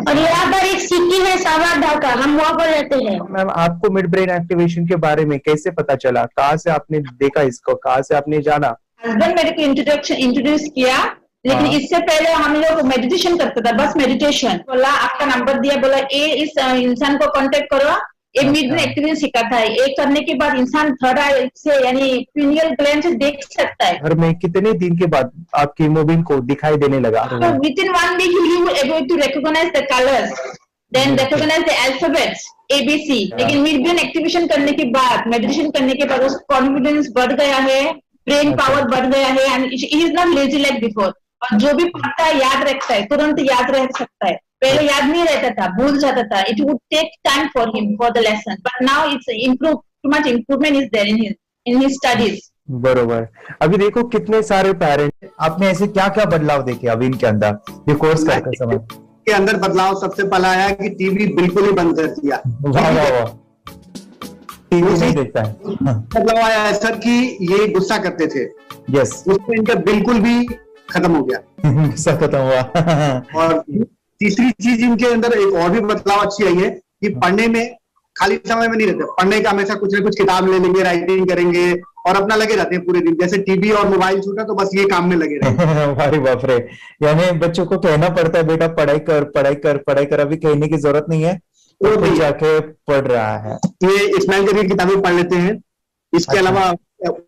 और यहाँ पर एक सिटी है सावर ढाका, हम वहाँ पर रहते हैं। मैम, आपको मिड ब्रेन एक्टिवेशन के बारे में कैसे पता चला? कहाँ से आपने देखा इसको, कहाँ से आपने जाना? हस्बैंड मेरे को इंट्रोड्यूस किया, लेकिन इससे पहले हम लोग मेडिटेशन करते थे, बस मेडिटेशन। बोला आपका नंबर दिया, बोला ये इस इंसान को कांटेक्ट करो, ये मिड ब्रेन एक्टिवेशन सिखाता है। ये करने के बाद इंसान थर्ड आई से यानी पिनियल ग्लैंड से देख सकता है। घर में कितने दिन के बाद आपकी हीमोग्लोबिन को दिखाई देने लगा? So within 1 week you will able to recognize the colors, then recognize the alphabets ABC। लेकिन मिड ब्रेन एक्टिवेशन करने के बाद, मेडिटेशन करने के बाद उसका कॉन्फिडेंस बढ़ गया है, ब्रेन पावर बढ़ गया है, and he is not lazy like before. और जो भी पढ़ता है याद रखता है, तुरंत याद रह सकता है। पहले याद नहीं रहता था, भूल जाता था। It would take time for him for the lesson, but now it's improve, too much improvement is there in his studies. बरोबर। अभी देखो कितने सारे पेरेंट्स, आपने ऐसे क्या क्या बदलाव देखे अभी इनके अंदर ये कोर्स करते समय? के अंदर बदलाव सबसे पहला आया कि टीवी बिल्कुल ही बंद कर दिया। टीवी नहीं देखता है। मतलब आया है सर कि ये गुस्सा करते थे, यस, उसमें इनका बिल्कुल भी खत्म हो गया, गुस्सा खत्म हुआ। और तीसरी चीज इनके अंदर एक और भी बदलाव अच्छी आई है कि पढ़ने में खाली समय में नहीं रहते, पढ़ने का हमेशा कुछ ना कुछ किताब ले लेंगे, राइटिंग करेंगे और अपना लगे रहते हैं पूरे दिन। जैसे टीवी और मोबाइल छूटा तो बस ये काम में लगे रहते। अरे बाप रे, यानी बच्चों को कहना पड़ता है बेटा पढ़ाई कर पढ़ाई कर पढ़ाई कर, अभी कहने की जरूरत नहीं है, तो भी जाके पढ़ रहा है। ये स्माइल करके किताबें पढ़ लेते हैं, इसके अलावा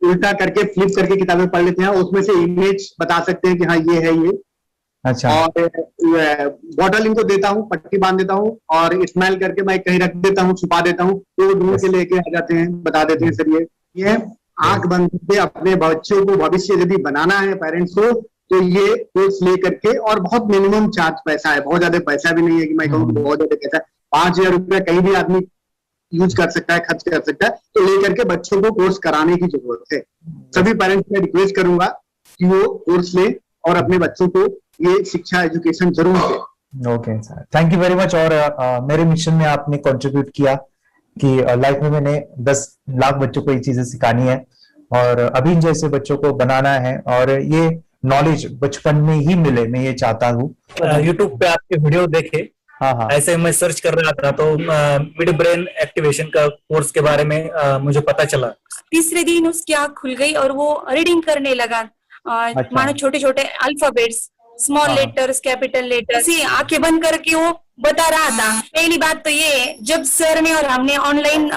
उल्टा करके फ्लिप करके किताबें पढ़ लेते हैं, उसमें से इमेज बता सकते हैं कि हाँ ये है ये। अच्छा। और बॉटल इनको देता हूँ, पट्टी बांध देता हूँ और स्माइल करके मैं कहीं रख देता हूँ, छुपा देता हूँ, तो वो ढूंढ के लेके आ जाते हैं, बता देते हैं सर ये आंख बंद करके अपने बच्चों को भविष्य यदि बनाना है पेरेंट्स को, तो ये कोर्स ले करके, और बहुत मिनिमम चार्ज पैसा है, बहुत ज्यादा पैसा भी नहीं है कि मैं कहूँ बहुत ज्यादा पैसा है, 5,000 रुपया कहीं भी आदमी यूज कर सकता है, खर्च कर सकता है, तो लेकर के बच्चों को कोर्स कराने की जरूरत है। सभी पेरेंट्स में रिक्वेस्ट करूंगा कि वो कोर्स ले और अपने बच्चों को ये शिक्षा एजुकेशन जरूर दे। Okay sir, thank you very much. और मेरे मिशन में आपने कंट्रीब्यूट किया कि लाइफ में मैंने 10 लाख बच्चों को ये चीजें सिखानी है और अभी जैसे बच्चों को बनाना है, और ये नॉलेज बचपन में ही मिले, मैं ये चाहता हूँ। यूट्यूब पे आपके वीडियो देखे, हाँ, ऐसे मैं सर्च कर रहा था तो मिड ब्रेन एक्टिवेशन का कोर्स के बारे में मुझे पता चला। तीसरे दिन उसकी आंख खुल गई और वो रीडिंग करने लगा, मानो छोटे छोटे alphabets, small letters, capital letters, आंखें बंद करके वो बता रहा था। पहली बात तो ये, जब सर ने और हमने ऑनलाइन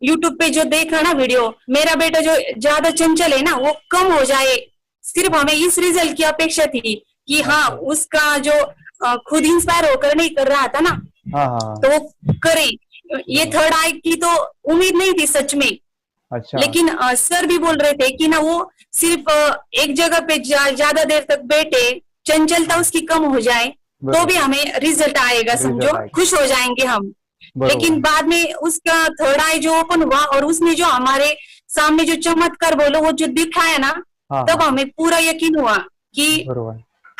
यूट्यूब पे जो देखा ना वीडियो, मेरा बेटा जो ज्यादा चंचल है ना वो कम हो जाए, सिर्फ हमें इस रिजल्ट की अपेक्षा थी कि हाँ उसका जो खुद इंस्पायर होकर नहीं कर रहा था ना, तो वो करे। ये थर्ड आई की तो उम्मीद नहीं थी सच में। अच्छा। लेकिन सर भी बोल रहे थे कि ना वो सिर्फ एक जगह पे ज्यादा देर तक बैठे, चंचलता उसकी कम हो जाए तो भी हमें रिजल्ट आएगा, समझो खुश हो जाएंगे हम। लेकिन बाद में उसका थर्ड आई जो ओपन हुआ और उसने जो हमारे सामने जो चमत्कार बोलो वो जो दिखाया ना, तब हमें पूरा यकीन हुआ कि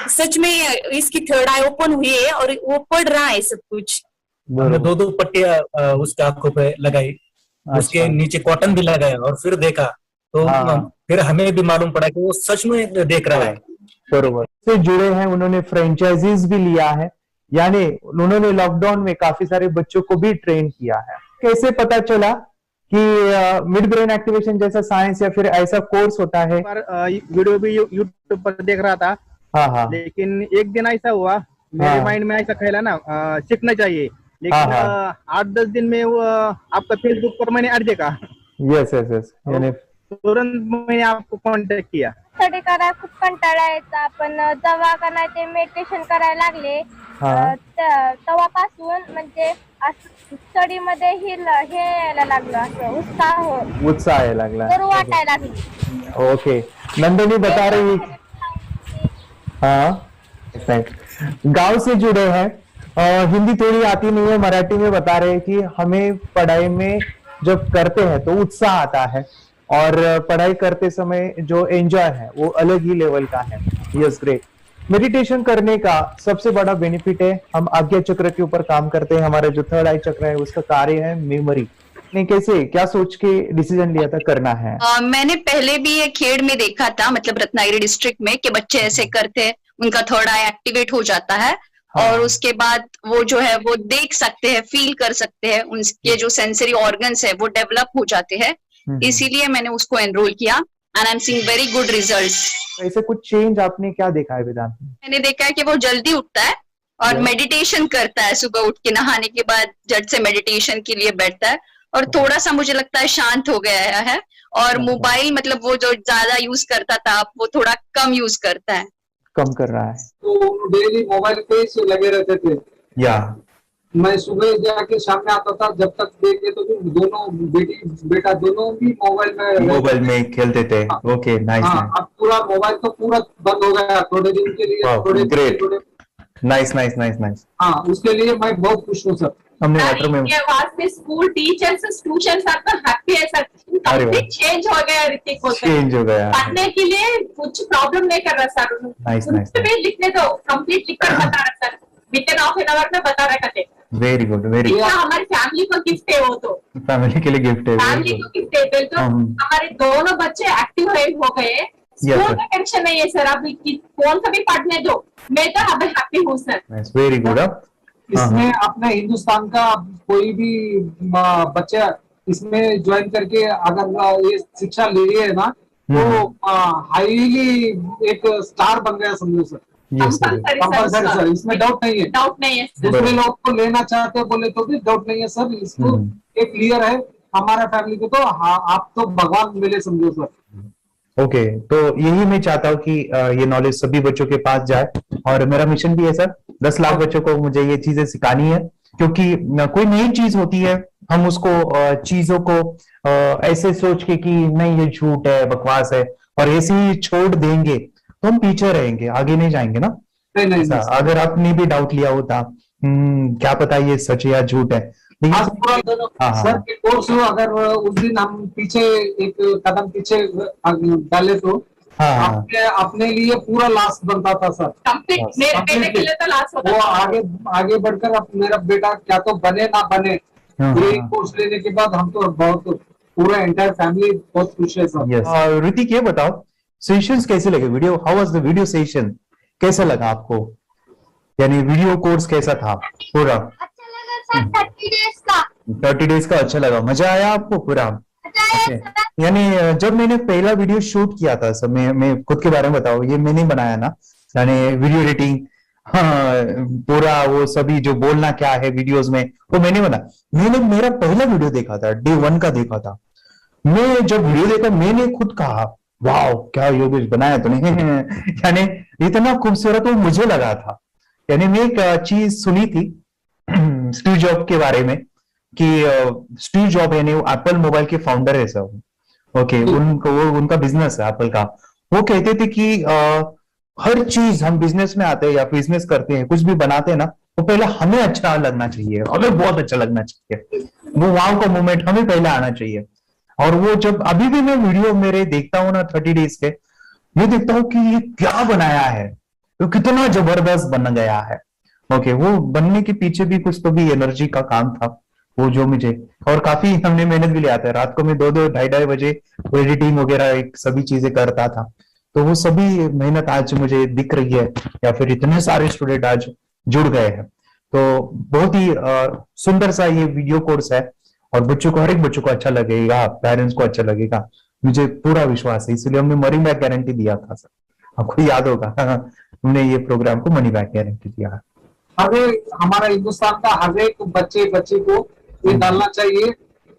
सच में इसकी थर्ड आई ओपन हुई है और वो पढ़ रहा है सब कुछ। हमने 2 पट्टियां उसके आंखों पे लगाई, उसके नीचे कॉटन भी लगाया और फिर देखा तो फिर हमें भी मालूम पड़ा कि वो सच में देख रहा है। बरोबर से जुड़े हैं, उन्होंने फ्रेंचाइजीज भी लिया है, यानी उन्होंने लॉकडाउन में काफी सारे बच्चों को भी ट्रेन किया है। कैसे पता चला कि मिड ब्रेन एक्टिवेशन जैसा साइंस या फिर ऐसा कोर्स होता है? वीडियो भी यूट्यूब पर देख रहा था, लेकिन एक दिन ऐसा हुआ मेरे माइंड में ऐसा ख्याल ना सीखना चाहिए, लेकिन 8-10 दिन में वो आपका फेसबुक पर मैंने ऐड देखा। यस यस यस, यानी तुरंत मैंने आपको कॉन्टॅक्ट किया। स्टडी करायला खूप कंटाळा यायचा, पण जेव्हा का नाही ते मेडिटेशन करायला लागले तेव्हापासून म्हणजे स्टडी मध्ये हे यायला लागलं, असं उत्साह यायला लागला, करू वाटायला लागली। ओके, नंदिनी बता रही, हाँ गांव से जुड़े हैं, हिंदी थोड़ी आती नहीं है, मराठी में बता रहे हैं कि हमें पढ़ाई में जब करते हैं तो उत्साह आता है और पढ़ाई करते समय जो एंजॉय है वो अलग ही लेवल का है। Yes, great. मेडिटेशन करने का सबसे बड़ा बेनिफिट है, हम आज्ञा चक्र के ऊपर काम करते हैं, हमारा जो थर्ड आई चक्र है उसका कार्य है मेमोरी। ने कैसे क्या सोच के डिसीजन लिया था करना है? मैंने पहले भी ये खेड़ में देखा था, मतलब रत्नागिरी डिस्ट्रिक्ट में, कि बच्चे ऐसे करते हैं, उनका थर्ड आई एक्टिवेट हो जाता है और उसके बाद वो जो है वो देख सकते हैं, फील कर सकते हैं, उनके जो सेंसरी ऑर्गन्स है वो डेवलप हो जाते हैं। इसीलिए मैंने उसको एनरोल किया and I am seeing very good results. ऐसे कुछ चेंज आपने क्या देखा है वेदांत में? मैंने देखा है कि वो जल्दी उठता है और मेडिटेशन करता है, सुबह उठ के नहाने के बाद झट से मेडिटेशन के लिए बैठता है और थोड़ा सा मुझे लगता है शांत हो गया है, और मोबाइल मतलब वो जो ज्यादा यूज करता था वो थोड़ा कम यूज करता है, कम कर रहा है। तो डेली मोबाइल पे ही लगे रहते थे, या मैं सुबह जाके सामने आता था, जब तक देखे तो दोनों बेटा दोनों भी मोबाइल में खेलते थे। Okay, nice. अब पूरा मोबाइल तो पूरा बंद हो गया थोड़े दिन के लिए, थोड़े नाइस नाइस नाइस नाइस। हाँ, उसके लिए मैं बहुत खुश हूँ सर। हमने वाटर में वास्ते स्कूल टीचर्स स्टूडेंट्स आपका हैप्पी है सर, कंप्लीट चेंज हो गया ऋतिक को, चेंज हो गया, पढ़ने के लिए कुछ प्रॉब्लम नहीं कर रहा सर। नाइस नाइस, लिखने दो, कंप्लीट लिखकर बता रहा sir, with in half an hour में बता रहा करते। Very good, very good. हमारी फैमिली को गिफ्ट है वो तो। फैमिली के लिए गिफ्ट है। फैमिली को गिफ्ट है। तो हमारे दोनों बच्चे एक्टिव हो गए। स्कूल का टेंशन नहीं है सर, आप कौन सा भी पढ़ने दो, मैं तो अब हैप्पी हूँ सर। Very good. इसमें अपने हिंदुस्तान का कोई भी बच्चा इसमें ज्वाइन करके अगर ये शिक्षा ले रही है ना, तो हाईली एक स्टार बन गया समझो सर। कंपल्सरी सर, इसमें डाउट नहीं है। डाउट नहीं है। दूसरे लोग को लेना चाहते बोले तो भी डाउट नहीं है सर। इसको एक क्लियर है हमारा फैमिली को, तो आप तो भगवान मिले समझो सर। ओके, तो यही मैं चाहता हूँ कि ये नॉलेज सभी बच्चों के पास जाए, और मेरा मिशन भी है सर, 10 लाख बच्चों को मुझे ये चीजें सिखानी है। क्योंकि कोई नई चीज होती है, हम उसको चीजों को ऐसे सोच के कि नहीं ये झूठ है, बकवास है, और ऐसे ही छोड़ देंगे तो हम पीछे रहेंगे, आगे नहीं जाएंगे ना। नहीं। अगर आपने भी डाउट लिया होता क्या पता ये सच या झूठ है, सर के कोर्स अगर उस दिन हम पीछे एक कदम पीछे डाले तो अपने लिए पूरा लास्ट बनता था सर। मेरे बेटे के लिए तो लास्ट होता वो आगे बढ़कर अब मेरा बेटा क्या तो बने ना बने, ये कोर्स लेने के बाद हम तो बहुत पूरा एंटायर फैमिली बहुत खुश है सर। ऋतिक ये बताओ, सेशंस कैसे लगे? Video, how was the video session? कैसा लगा आपको? यानी वीडियो कोर्स कैसा था पूरा? 30 डेज का अच्छा लगा, मजा आया आपको पूरा? यानी जब मैंने पहला वीडियो शूट किया था सर, मैं खुद के बारे में बताओ, ये मैंने बनाया ना, यानी वीडियो एडिटिंग, पूरा वो सभी जो बोलना क्या है वीडियोस में वो मैंने बनाया। मैंने मेरा पहला वीडियो देखा था, डे 1 का देखा था। मैं जब वीडियो देखा मैंने खुद कहा वाह क्या योगेश बनाया तो नहीं यानी इतना खूबसूरत वो मुझे लगा था। यानी मैं एक चीज सुनी थी स्टीव जॉब के बारे में कि स्टीव जॉब यानी वो एप्पल मोबाइल के फाउंडर है सर। ओके, उनका बिजनेस है एप्पल का। वो कहते थे कि हर चीज हम बिजनेस में आते हैं या बिजनेस करते हैं, कुछ भी बनाते हैं ना, तो पहले हमें अच्छा लगना चाहिए, हमें बहुत अच्छा लगना चाहिए, वो वाव का मोमेंट हमें पहले आना चाहिए। और वो जब अभी भी मैं वीडियो मेरे देखता हूँ ना 30 डेज के, मैं देखता हूँ कि ये क्या बनाया है, तो कितना जबरदस्त बन गया है। ओके, वो बनने के पीछे भी कुछ तो भी एनर्जी का काम था वो, जो मुझे, और काफी हमने मेहनत भी लिया था। रात को मैं 2-2, 2:30 बजे एडिटिंग वगैरह सभी चीजें करता था। तो वो सभी मेहनत आज मुझे दिख रही है, या फिर इतने सारे स्टूडेंट आज जुड़ गए हैं। तो बहुत ही सुंदर सा ये वीडियो कोर्स है, और बच्चों को, हर एक बच्चों को अच्छा लगेगा, पेरेंट्स को अच्छा लगेगा, मुझे पूरा विश्वास है। इसलिए हमने मनी बैक गारंटी दिया था सर, आपको याद होगा हमने ये प्रोग्राम को मनी बैक गारंटी दिया है। हमारा हिंदुस्तान का हर एक बच्चे को ये डालना चाहिए।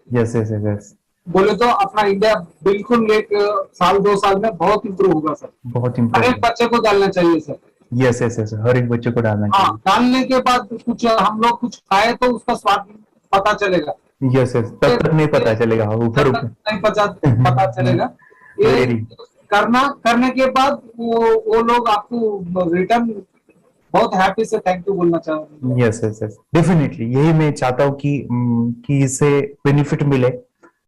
यस बोले तो अपना इंडिया बिल्कुल 1 साल 2 साल में बहुत इम्प्रूव होगा सर। बहुत हर एक बच्चे को डालना चाहिए सर। यस हर एक बच्चे को डालना चाहिए। डालने के बाद कुछ हम लोग कुछ खाए तो उसका स्वाद पता चलेगा। यस तब नहीं पता चलेगा, ऊपर नहीं पता चलेगा। ये करने के बाद वो लोग आपको रिटर्न बहुत हैप्पी से थैंक यू बोलना चाहूंगा। यस डेफिनेटली, यही मैं चाहता हूँ कि इससे बेनिफिट मिले,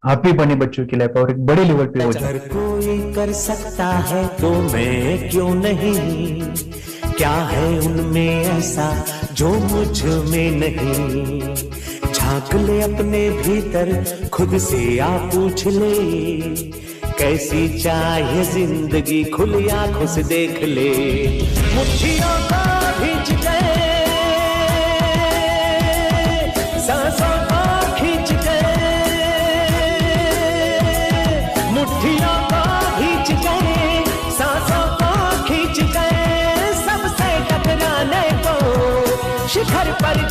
हैप्पी बने बच्चों की लाइफ, और एक बड़े लेवल पे हो जाए। अगर कोई कर सकता है तो मैं क्यों नहीं, क्या है उनमें ऐसा जो मुझ में नहीं। झांक ले अपने भीतर, खुद से आ पूछ ले, कैसी चाहे जिंदगी, खुली आंखों से देख ले। मुट्ठियों को खींच के, सांसों को खींच के, मुट्ठियों को खींच के, सांसों को खींच के, सबसे टकराने को शिखर पर